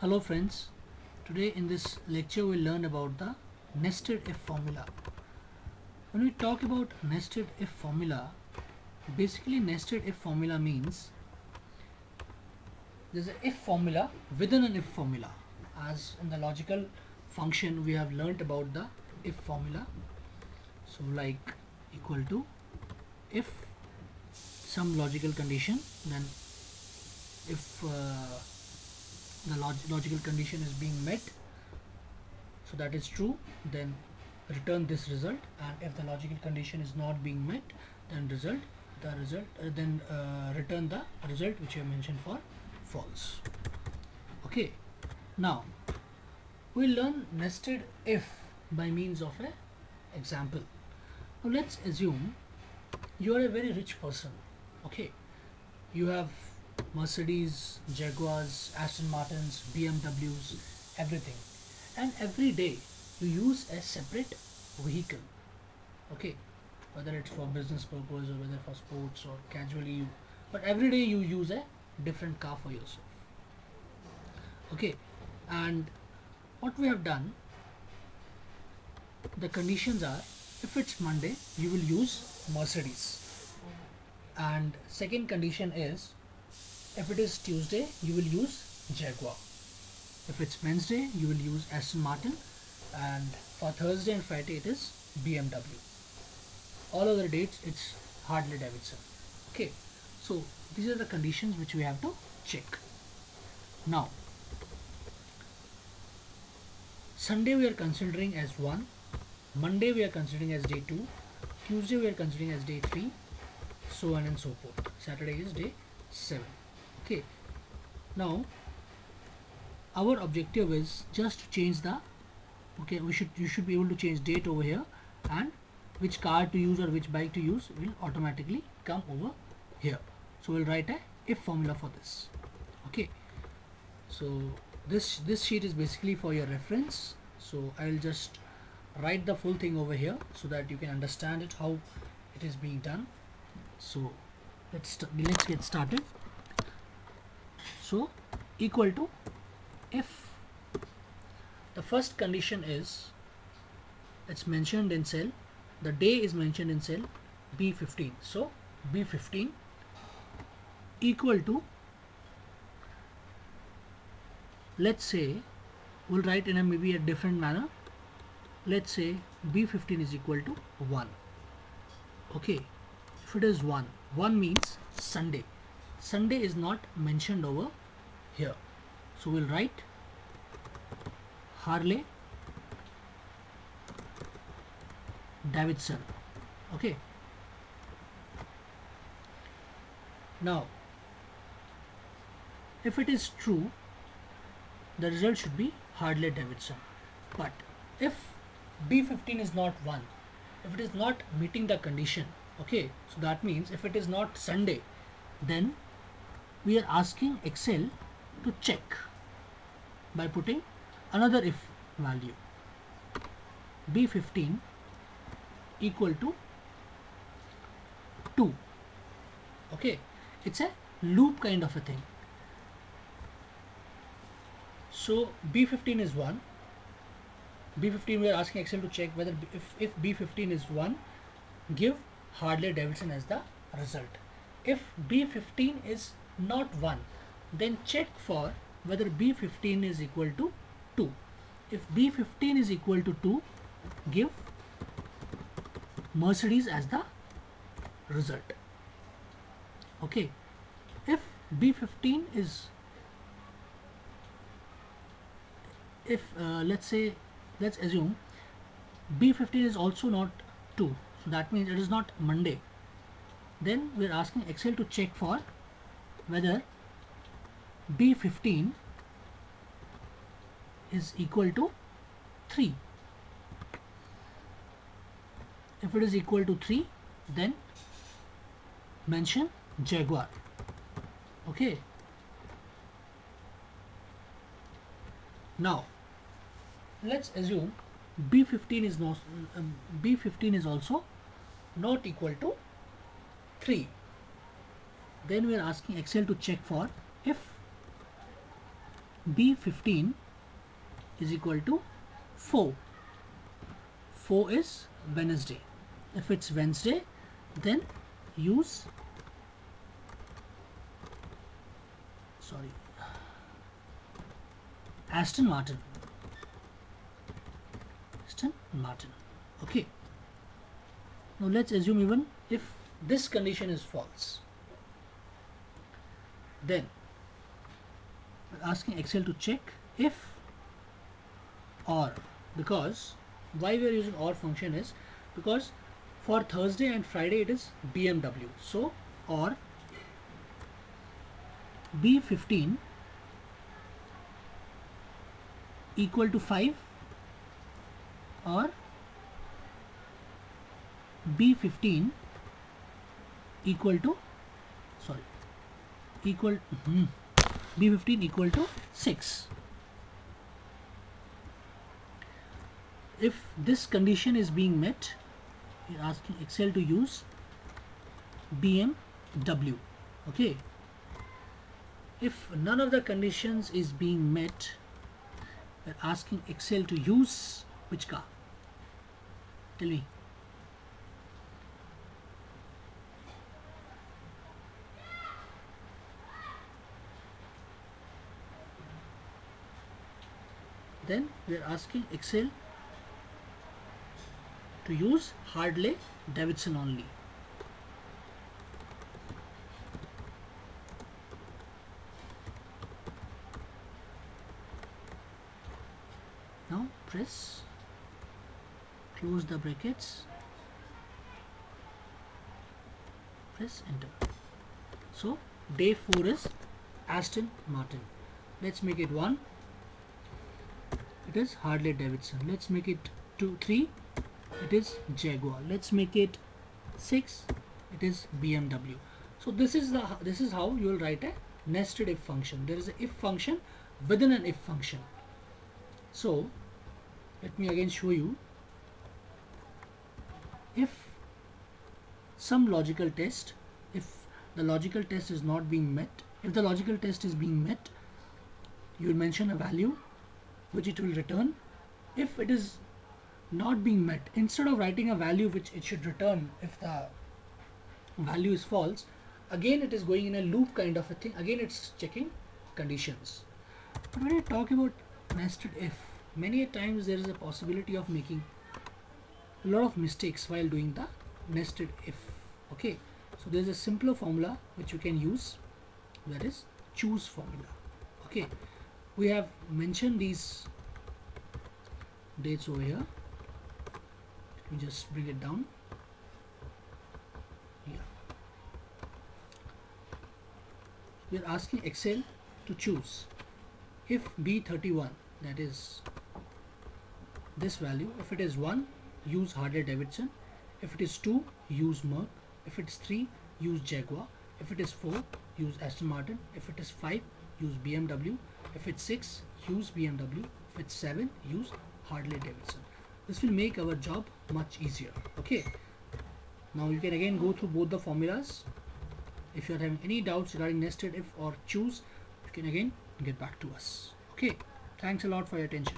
Hello friends, today in this lecture we'll learn about the nested if formula. When we talk about nested if formula, basically nested if formula means there's an if formula within an if formula. As in the logical function we have learnt about the if formula. So like equal to if some logical condition, then if the logical condition is being met, so that is true, then return this result, and if the logical condition is not being met, then return the result which I mentioned for false. Okay, now we'll learn nested if by means of a example. Now let's assume you are a very rich person. Okay, you have Mercedes, Jaguars, Aston Martins, BMWs, everything, and every day you use a separate vehicle. Okay, whether it's for business purpose or whether for sports or casually, but every day you use a different car for yourself. Okay, and what we have done, the conditions are, if it's Monday you will use Mercedes, and second condition is if it is Tuesday you will use Jaguar, if it's Wednesday you will use Aston Martin, and for Thursday and Friday it is BMW. All other dates it's Harley Davidson. Okay, so these are the conditions which we have to check. Now Sunday we are considering as 1, Monday we are considering as day 2, Tuesday we are considering as day 3, so on and so forth. Saturday is day 7. Okay, now our objective is just to change the, okay, you should be able to change date over here, and which car to use or which bike to use will automatically come over here. So we'll write a if formula for this. Okay, so this sheet is basically for your reference, so I'll just write the full thing over here so that you can understand it, how it is being done. So let's get started. So equal to, if the first condition is, it's mentioned in cell, the day is mentioned in cell B15, so B15 equal to, let's say we'll write in a maybe a different manner. Let's say B15 is equal to 1. Okay, if it is 1 means Sunday. Sunday is not mentioned over here, so we'll write Harley Davidson. Okay, now if it is true, the result should be Harley Davidson. But if B15 is not 1, if it is not meeting the condition, okay, so that means if it is not Sunday, then we are asking Excel to check by putting another if value, B15 equal to 2. Okay, it's a loop kind of a thing. So B15 is 1. B15 we are asking Excel to check whether if B15 is 1, give Harley Davidson as the result. If B15 is not 1, then check for whether B15 is equal to 2. If B15 is equal to 2, give Mercedes as the result. Okay, if B15 is, if let's assume B15 is also not 2, so that means it is not Monday, then we are asking Excel to check for whether B15 is equal to 3. If it is equal to 3, then mention Jaguar. Okay, now let's assume B15 is not B15 is also not equal to 3. Then we are asking Excel to check for if B15 is equal to 4. 4 is Wednesday. If it's Wednesday, then use Aston Martin. Aston Martin. Okay. Now let's assume even if this condition is false, then we're asking Excel to check if or, because why we are using OR function is because for Thursday and Friday it is BMW. So OR B15 equal to 5 or B15 equal to B15 equal to 6. If this condition is being met, we are asking Excel to use BMW. Okay. If none of the conditions is being met, we are asking Excel to use which car? Tell me. Then we are asking Excel to use Harley Davidson only. Now press, close the brackets, press enter. So day 4 is Aston Martin. Let's make it 1. It is Harley Davidson. Let's make it 2, 3. It is Jaguar. Let's make it 6. It is BMW. So this is how you will write a nested if function. There is a if function within an if function. So let me again show you. If some logical test, if the logical test is not being met, if the logical test is being met, you will mention a value which it will return. If it is not being met, instead of writing a value which it should return if the value is false, again it is going in a loop kind of a thing. Again it's checking conditions. But when I talk about nested if, many a times there is a possibility of making a lot of mistakes while doing the nested if. Okay, so there is a simpler formula which you can use, that is choose formula. Okay, we have mentioned these dates over here. Let me just bring it down. Yeah, we are asking Excel to choose if B31, that is this value, if it is 1, use Harley Davidson. If it is 2, use Merc. If it is 3, use Jaguar. If it is 4, use Aston Martin. If it is 5, use BMW. If it's 6, use BMW. If it's 7, use Harley Davidson. This will make our job much easier. Okay, now you can again go through both the formulas. If you are having any doubts regarding nested if or choose, you can again get back to us. Okay, thanks a lot for your attention.